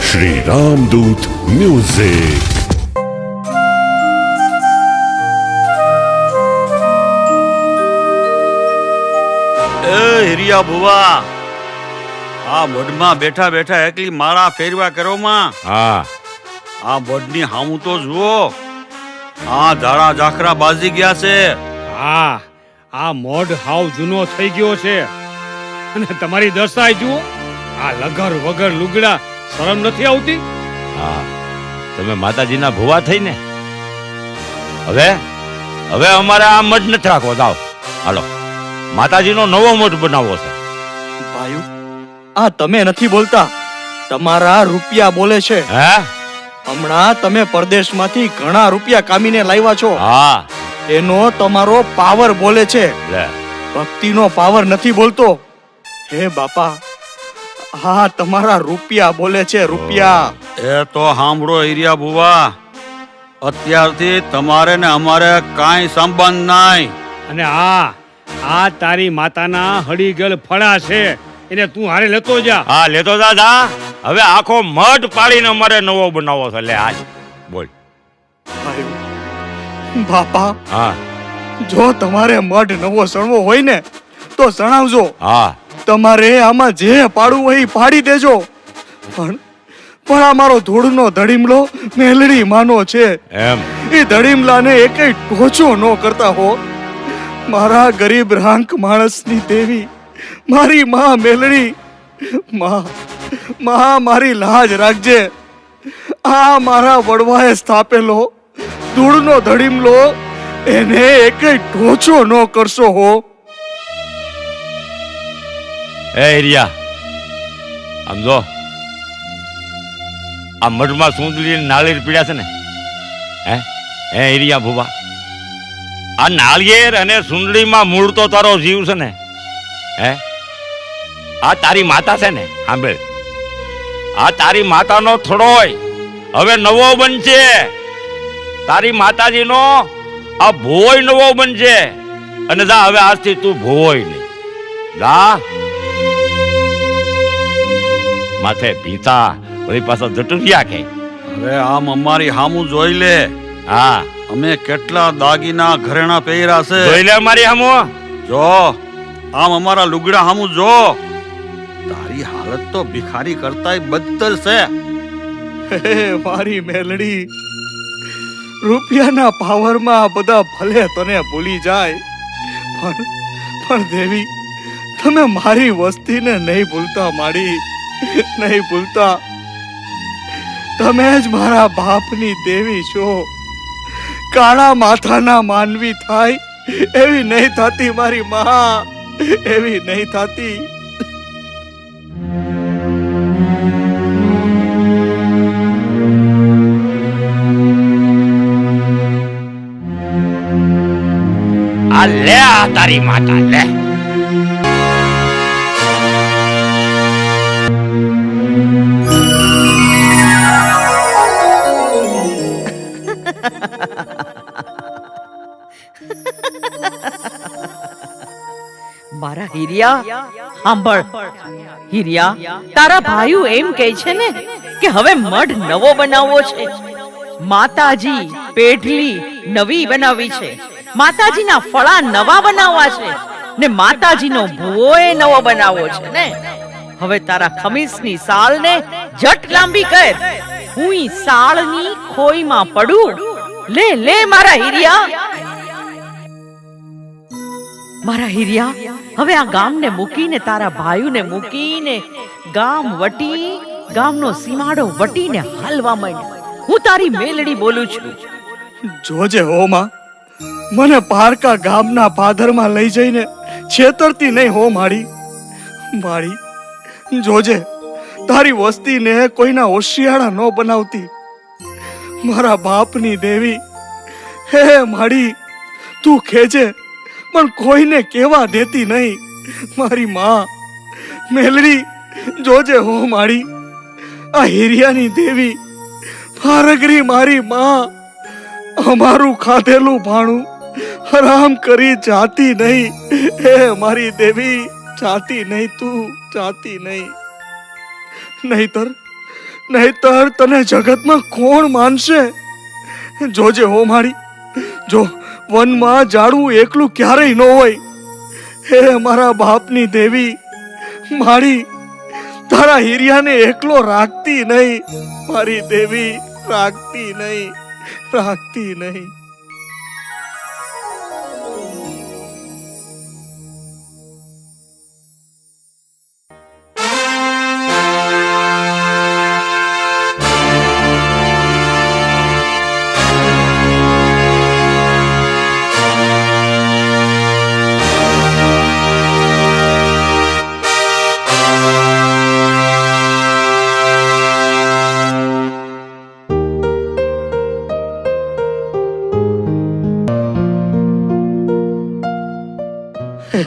Shri Ramdoot music. હિરિયા ભુવા, આ બોર્ડમાં બેઠા બેઠા એકલી માળા ફેરવા કરો માં. હા, આ બોર્ડની હામું તો જુઓ. આ ઝાડા ઝાખરા બાજી ગયા છે. હા, આ મોઢ હાવ જૂનો થઈ ગયો છે. અને તમારી દશા જુઓ, આ લગર વગર લુગડા, શરમ નથી આવતી? હા, તમે માતાજીના ભુવા થઈને હવે અમારે આ મઠ નથી રાખવો. જાઓ, હાલો, માતાજીનો નવો મઠ બનાવવો છે. ભાઈ, આ તમે નથી બોલતા, તમારા રૂપિયા બોલે છે. હે? હમણાં તમે પરદેશમાંથી ઘણા રૂપિયા કામીને લાવ્યા છો. હા, એનો તમારો પાવર બોલે છે, લે, ભક્તિનો પાવર નથી બોલતો. હે બાપા, હા તમારા રૂપિયા બોલે છે, રૂપિયા. એ તો સાંભળો હિરિયા ભુવા, અત્યારથી તમારે ને અમારે કાંઈ સંબંધ નહીં. અને આ તારી માતાના હડીગલ ફળા છે, એને તું હારે લેતો જા. હા, લેતો જા. હવે આખો મઠ પાડીને અમારે નવો બનાવવો છે. લે, આજ બોલ. ભાઈ, બાપા, હા, જો તમારે મઢ નવો સણવો હોય ને તો સણાવજો. હા, તમારે આમાં જે પાડવું હોય એ પાડી દેજો. પણ આ મારો ધૂળનો ધડીમલો મેલડી માનો છે. એમ? એ ધડીમલાને એકેય ટોચો ન કરતા હો. મારા ગરીબ રાંક માણસની દેવી, મારી માં મેલડી, માં મારી લાજ રાખજે. આ મારા વડવાએ સ્થાપેલો ધૂળનો ધડીમલો એને એકેય ટોચો ન કરશો હો. એ હિરિયા, આમ જો, આ મઠમાં સુંદરી નાળિયેર પીડ્યા છે ને? હે હિરિયા ભુવા, આ નાળિયેર અને સુંદરીમાં મૂળ તો તારો જીવ છે ને? હે? આ તારી માતા છે ને? સાંભળ, આ તારી માતાનો થોડોય હવે નવો બનશે. તારી માતાજીનો આ ભોય નવો બનશે. અને જા, હવે આજથી તું ભોય નહીં. જા, માથે પીતા વળી પાછા જટુરિયા કે. હવે આમ અમારી હામું જોઈ લે. હા, અમે કેટલા દાગીના ઘરેણા પહેર્યા છે. જોઈ લે મારી હામો. જો, આમ અમારા લુગડા હામું જો. તારી હાલત તો ભિખારી કરતાય બદતર છે. હે મારી મેલડી, રૂપિયાના પાવરમાં બધા ભલે તને ભૂલી જાય, પણ દેવી, તમે મારી વસ્તીને નહીં ભૂલતા. મારી નહીં ભૂલતા. તમે જ મારા બાપની દેવી છો. કાળા માથાના માનવી થાય એવી નહીં થતી મારી માં, એવી નહીં થતી. આ લે, આ તારી માતા લે. મારા હિરિયા, સાંભળ હિરિયા, તારા ભાઈઓ એમ કહે છે ને કે હવે મઢ નવો બનાવવો છે. માતાજી પેઢલી નવી બનાવી છે, માતાજીના ફળા નવા બનાવવા છે, ને માતાજીનો ભૂવો નવો બનાવવો છે ને. હવે તારા ખમીસની સાલને જટ લાંબી કર. હું ઈ સાળની ખોઈમાં પડું. લે લે મારા હિરિયા. મારા હિરિયા, હવે આ ગામને મૂકીને, તારા ભાઈઓને મૂકીને ગામ વટી, ગામનો સીમાડો વટીને હાલવા માંડ. હું તારી મેલડી બોલું છું. જોજે હો માં, મને પારકા ગામના પાદરમાં લઈ જઈને છેતરતી નહીં હો મારી. જોજે, તારી વસ્તીને કોઈના હોશિયાળા ન બનાવતી. મારા બાપની દેવી, હે માડી, તું ખેજે પણ કોઈને કેવા દેતી નહીં. મારી માં મેલડી, જોજે હો માડી, આ હિરિયાની દેવી ફારગરી મારી માં અમારું ખાધેલું ભાણું હરામ કરી જાતી નહીં. હે મારી દેવી, જાતી નહીં, તું જાતી નહીં. નહીતર તને જગતમાં કોણ માનશે? જોજે હો મારી, જો વનમાં જાડવું એકલું ક્યારેય ન હોય. હે મારા બાપની દેવી, મારી તારા હીરિયાને એકલો રાખતી નહીં. મારી દેવી, રાખતી નહીં, રાખતી નહીં.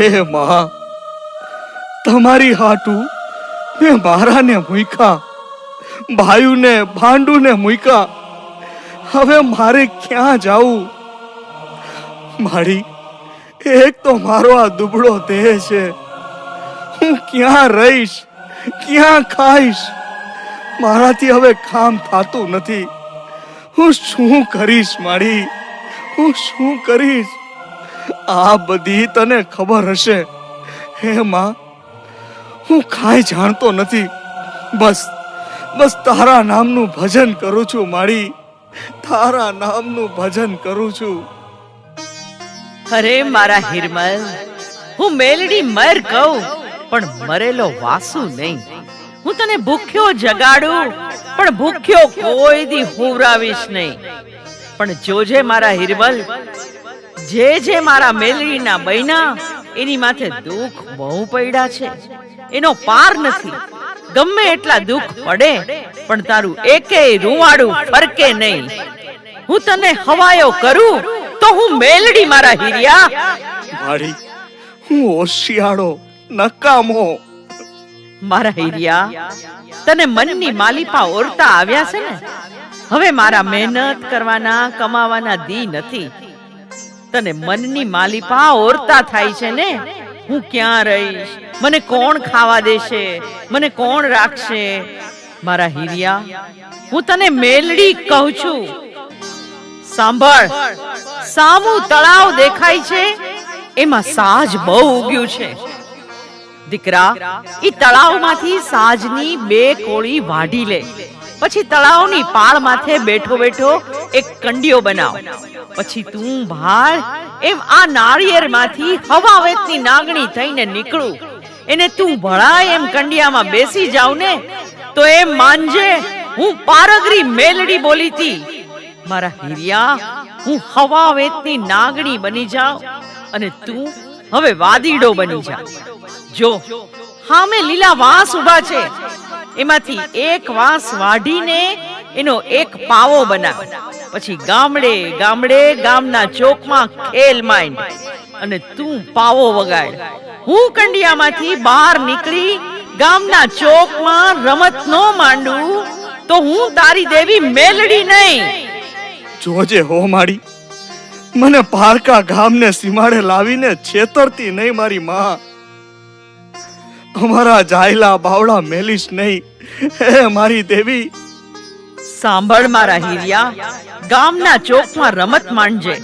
હે માં, તમારી હાટું મેં મારાને મૂક્યા, ભાઈઓને ભાંડુને મૂક્યા. હવે મારે ક્યાં જાવું? મારી એક તો મારો આ દુબળો દેહ છે. હું ક્યાં રહીશ, ક્યાં ખાઈશ? મારાથી હવે કામ થાતું નથી. હું શું કરીશ મારી? હું શું કરીશ? આ બધી તને ખબર હશે. હે માં, હું કાંઈ જાણતો નથી. બસ તારા નામનું ભજન કરું છું મારી, તારા નામનું ભજન કરું છું. અરે મારા હિરમલ, હું મેલડી મર કહું પણ મરેલો વાસુ નહીં. હું તને ભૂખ્યો જગાડું પણ ભૂખ્યો કોઈ દી હુવરાવીશ નહીં. પણ જોજે મારા હિરમલ, જે મારા મેલડીના બૈના એની માથે દુઃખ બહુ પડ્યા છે, એનો પાર નથી. ગમે એટલા દુઃખ પડે પણ તારું એકેય રૂવાડું ફરકે નહીં. હું તને હવાયો કરું તો હું મેલડી મારા હીરિયા. મારી હું હોશિયાળો નકામો. મારા હીરિયા, તને મનની માલિપા ઓરતા આવ્યા છે ને. હવે મારા મહેનત કરવાના કમાવાના દી નથી. તને મનની માલિપા ઓરતા થાય છે ને. હું ક્યાં રહીશ? મને કોણ ખાવા દેશે? મને કોણ રાખશે? મારા હીરિયા, હું તને મેલડી કહું છું. સાંભળ, સામું તળાવ દેખાય છે, એમાં સાજ બહુ ઉગ્યું છે. દીકરા, ઈ તળાવમાંથી સાજની 2 કોળી વાઢી લે. પછી તળાવની પાળ માથે બેઠો બેઠો એક કંડિયો બનાવ. પછી તું ભાળ એમ આ નાળિયેરમાંથી હવાવેતની નાગણી થઈને નીકળું. એને તું ભળાય એમ કંડિયામાં બેસી જાવ ને તો એમ માનજે હું પારગરી મેલડી બોલી તી. મારા હીરિયા, હું હવાવેતની નાગણી બની જાઉં અને તું હવે વાદીડો બની જા. જો હામે લીલા વાંસ ઉભા છે, એમાંથી એક વાંસ વાઢીને એનો એક પાવો બનાવ. પછી ગામડે ગામડે ગામના ચોકમાં ખેલ માંડ અને તું પાવો વગાડ. હું કંડિયામાંથી બહાર નીકળી ગામના ચોકમાં રમત નો માંડું તો હું તારી દેવી મેલડી નહીં. જોજે હો મારી, મને પારકા ગામને સીમાડે લાવીને છેતરતી નહીં મારી માં. અમારા જાયલા બાવડા મેલીશ નહીં. હે મારી દેવી, સાંભળ મારા હીરિયા, ગામના ચોકમાં રમત માંડજે.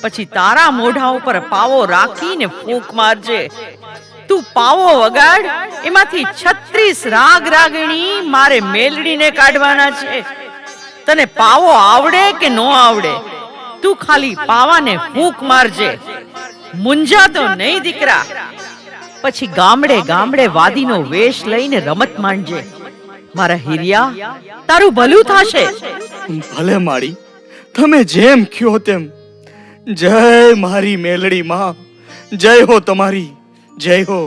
પછી તારા મોઢા ઉપર પાવો રાખીને ફૂંક મારજે. તું પાવો વગાડ, એમાંથી 36 રાગ રાગણી મારે મેલડીને કાઢવાના છે. તને પાવો આવડે કે નો આવડે, તું ખાલી પાવાને ફૂંક મારજે. મુંજાતો નહીં દીકરા. પછી ગામડે ગામડે વાદીનો વેશ લઈને રમત માંડજે. મારા હીરિયા, તારું ભલું થશે. ભલે મારી, તમે જેમ કયો તેમ. જય મારી મેલડી માં, જય હો તમારી, જય હો.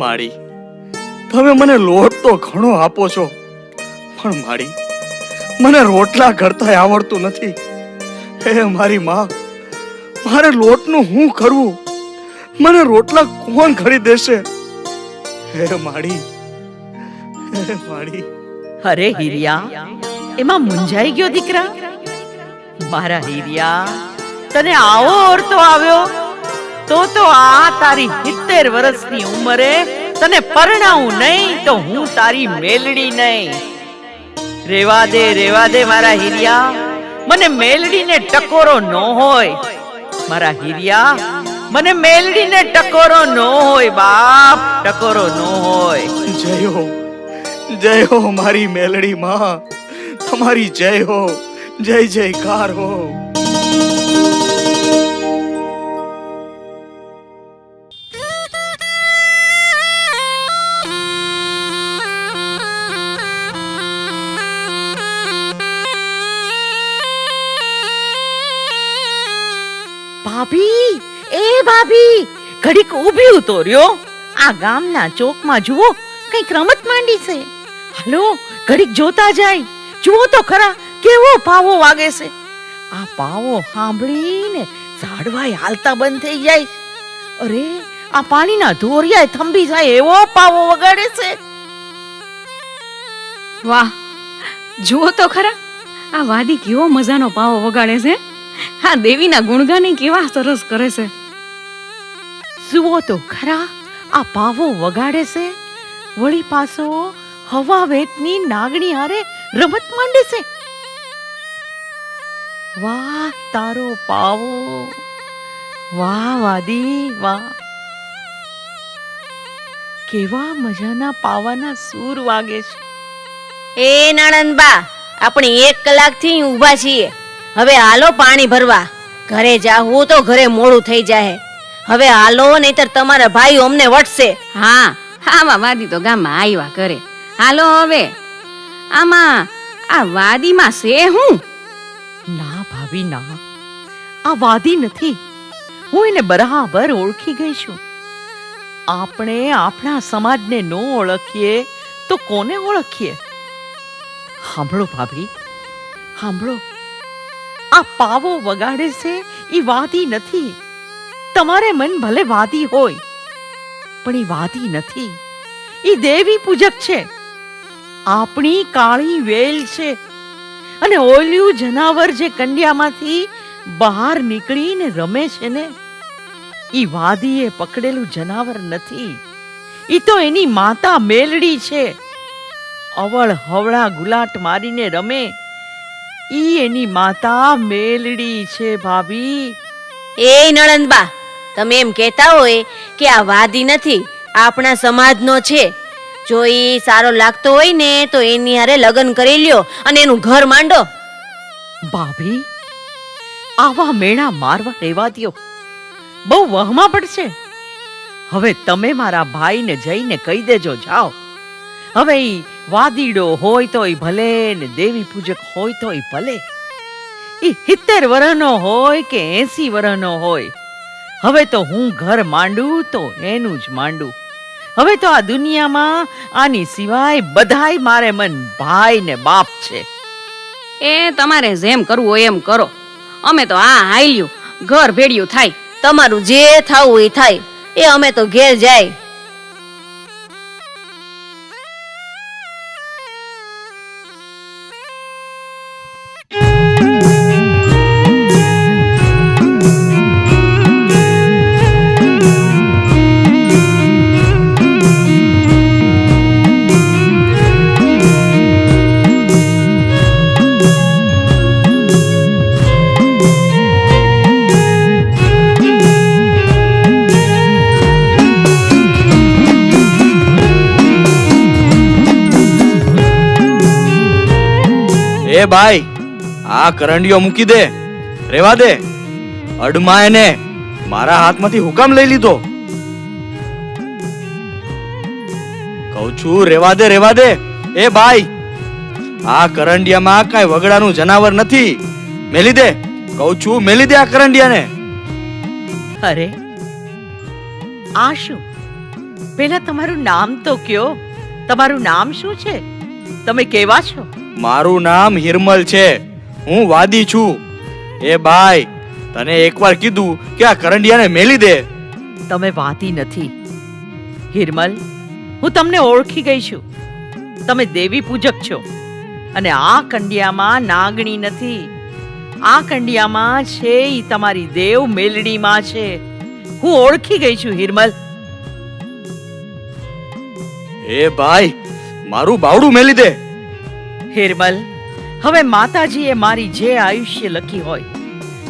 માડી, તમે મને લોટ તો ઘણો આપો છો, પણ માડી મને રોટલા ઘડતા આવડતું નથી. હે મારી માં, મારે લોટનું હું કરવું? મને રોટલા કોણ ઘડી દેશે? હે માડી, હે માડી. અરે હીરિયા, એમાં મૂંઝાઈ ગયો દીકરા? મારા હીરિયા, તને આવો ઓરતો આવ્યો તો આ તારી 70 વર્ષની ઉંમરે તને પરણાવું નહીં તો હું તારી મેલડી નહીં. રેવા દે મારા હીરિયા, મને મેલડીને ટકોરો ન હોય. મારા હીરિયા, મને મેલડીને ટકોરો ન હોય બાપ, ટકોરો ન હોય. જય હો મારી મેલડી માં, તમારી જય હો, જય જયકાર હો. ભાભી, એ ભાભી, ઘડીક ઊભી ઉતર્યો. આ ગામના ચોકમાં જુઓ, કઈક રમત માંડી છે. હાલો ઘડીક જોતા જાય. જુઓ તો ખરા કેવો પાવો વાગે છે. આ પાવો સાંભળીને ઝાડવાય હાલતા બંધ થઈ જાય. અરે આ પાણીના ધોરિયાય થંભી જાય એવો પાવો વગાડે છે. વાહ, જુઓ તો ખરા આ વાદી કેવો મજાનો પાવો વગાડે છે. હા, દેવીના ગુણગાન કેવા સરસ કરે છે. જુઓ તો ખરા આ પાવો વગાડે છે, વળી પાછો હવા વેતની નાગણી હારે રમત માંડે છે. વાહ તારો પાવો, વાહ વાદી વાહ. કેવા મજાના પાવાના સૂર વાગે છે. એ નણંદબા, આપણે 1 કલાકથી ઊભા છીએ. હવે હાલો પાણી ભરવા. ઘરે જાવું તો ઘરે મોડું થઈ જાય. હવે હાલો, નહીતર તમારા ભાઈઓ અમને વટશે. હા, આમાં વાદી તો ગામમાં આવ્યા કરે. હાલો હવે. આમાં આ વાદીમાં છે હું? ના ભાભી ના, આ વાદી નથી. હું એને બરાબર ઓળખી ગઈ છું. આપણે આપણા સમાજને ન ઓળખીએ તો કોને ઓળખીએ? સાંભળો ભાભી, સાંભળો. આ પાવો વગાડે છે ઈ વાદી નથી. તમારે મન ભલે વાદી હોય, પણ ઈ વાદી નથી. ઈ દેવી પૂજક છે. આપણી કાળી વેલ છે. અને ઓલ્યું જનાવર જે કંડિયામાંથી બહાર નીકળીને રમે છે ને, ઈ વાદીએ પકડેલું જનાવર નથી. ઈ તો એની માતા મેલડી છે. અવળ હવળા ગુલાટ મારીને રમે ઈ એની માતા મેલડી છે ભાભી. એ નણંદબા, તમે એમ કહેતા હોય કે આ વાદી નથી, આપણા સમાજનો છે. જો ઈ સારો લાગતો હોય ને તો એની હારે લગ્ન કરી લ્યો અને એનું ઘર માંડો. ભાભી, આવા મેણા મારવા રેવા દ્યો. બહુ વહમાં પડશે. હવે તમે મારા ભાઈને જઈને કહી દેજો, જાઓ. હવે ઈ વાદીડો હોય તોય ભલે ને દેવી પૂજક હોય તોય ભલે. ઈ 70 વર્ષનો હોય કે 80 વર્ષનો હોય, હવે તો હું ઘર માંડું તો એનું જ માંડું. હવે તો આ દુનિયામાં આની સિવાય બધાય મારે મન ભાઈ ને બાપ છે. એ તમારે જેમ કરવું હોય એમ કરો. અમે તો આ હાલ્યું, ઘર ભેડિયું થાય. તમારું જે થાવું એ થાય. એ અમે તો ઘેર જાય. એ ભાઈ, આ કરંડિયો મૂકી દે, રેવા દે. અડમાં એને મારા હાથમાંથી હુકમ લઈ લીધો. કહું છું રેવા દે, રેવા દે. એ ભાઈ, આ કરંડિયામાં કાંઈ વગડાનું જનાવર નથી. મેલી દે, કહું છું મેલી દે આ કરંડિયાને. અરે આ શું? પેલા તમારું નામ તો કયો. તમારું નામ શું છે? તમે કેવા છો? મારું નામ હિરમલ છે. હું વાદી છું. એ ભાઈ, તને એકવાર કીધું કે આ કરંડિયાને મેલી દે. તમે વાતી નથી હિરમલ. હું તમને ઓળખી ગઈ છું. તમે દેવી પૂજક છો અને આ કંડિયામાં નાગણી નથી. આ કંડિયામાં છે ઈ તમારી દેવ મેલડીમાં છે. હું ઓળખી ગઈ છું હિરમલ. એ ભાઈ, મારું બાવડું મેલી દે. હિરમલ, હવે માતાજીએ મારી જે આયુષ્ય લખી હોય,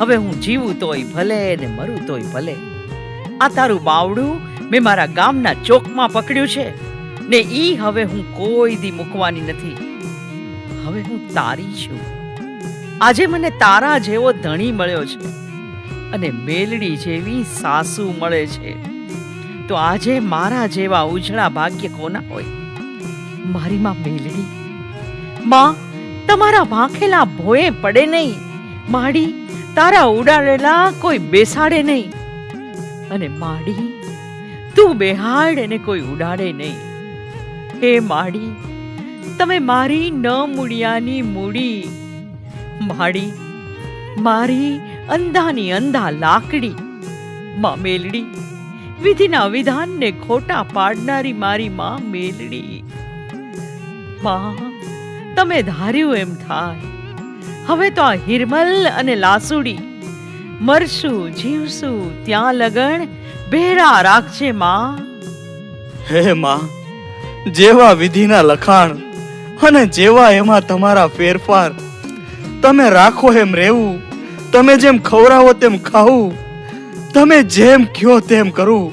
હવે હું જીવું તોય ભલે ને મરું તોય ભલે. આ તારું બાવડું મેં મારા ગામના ચોકમાં પકડ્યું છે ને ઈ હવે હું કોઈ દી મૂકવાની નથી. હવે હું તારી છું. આજે મને તારા જેવો ધણી મળ્યો છે અને મેલડી જેવી સાસુ મળે છે. તો આજે મારા જેવા ઉજળા ભાગ્ય કોના હોય? મારી માં મેલડી. માં, તમારા ભાંખેલા ભોએ પડે નહીં. માડી, તારા ઉડાડેલા કોઈ બેસાડે નહીં. અને માડી, તું બેહાડ અને કોઈ ઉડાડે નહીં. હે માડી, તમે મારી ન મૂળિયાની મૂડી. માડી, મારી અંધાની અંધા લાકડી. માં મેલડી, વિધિના વિધાનને ખોટા પાડનારી મારી માં મેલડી. માં, તમે ધાર્યું એમ થાય. હવે તો આ હિરમલ અને લાસુડી મરશું જીવશું ત્યાં લગણ ભેરા રાખજે માં. હે માં, જેવા વિધિના લખાણ અને જેવા એમાં તમારા ફેરફાર, તમે રાખો એમ રહેવું, તમે જેમ ખવડાવો તેમ ખાવું, તમે જેમ કયો તેમ કરું.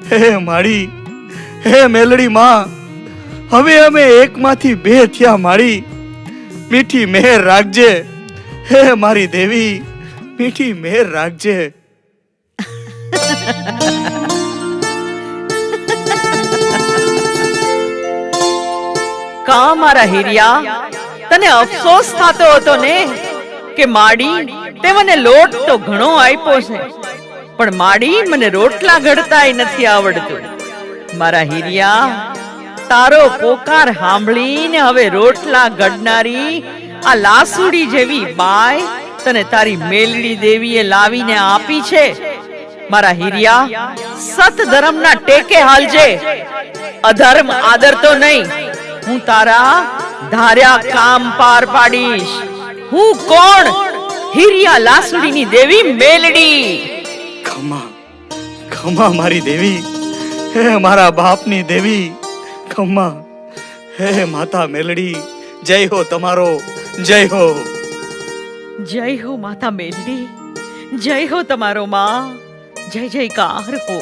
હે માડી, હે મેલડી માં, હવે અમે એકમાંથી બે થયા માડી. મીઠી મહેર રાખજે. હે મારી દેવી, મીઠી મહેર રાખજે. કા મારા હિરિયા, તને અફસોસ થતો હતો ને કે માડી તે મને લોટ તો ઘણો આપ્યો છે, પણ માડી મને રોટલા ઘડતાય નથી આવડતું. મારા હિરિયા, તારો પોકાર સાંભળીને હવે રોટલા ઘડનારી આ લાસુડી જેવી બાય તને તારી મેલડી દેવીએ લાવીને આપી છે. મારા હિરિયા, સત ધર્મના ટેકે હાલજે, અધર્મ આદરતો નહીં. હું તારા ધાર્યા કામ પાર પાડીશ. હું કોણ? હિરિયા લાસુડીની દેવી મેલડી. ખમા, ખમા મારી દેવી. હે મારા બાપની દેવી, ખમા. હે માતા મેલડી, જય હો તમારો, જય હો. જય હો માતા મેલડી, જય હો તમારો માં, જય જયકાર હો.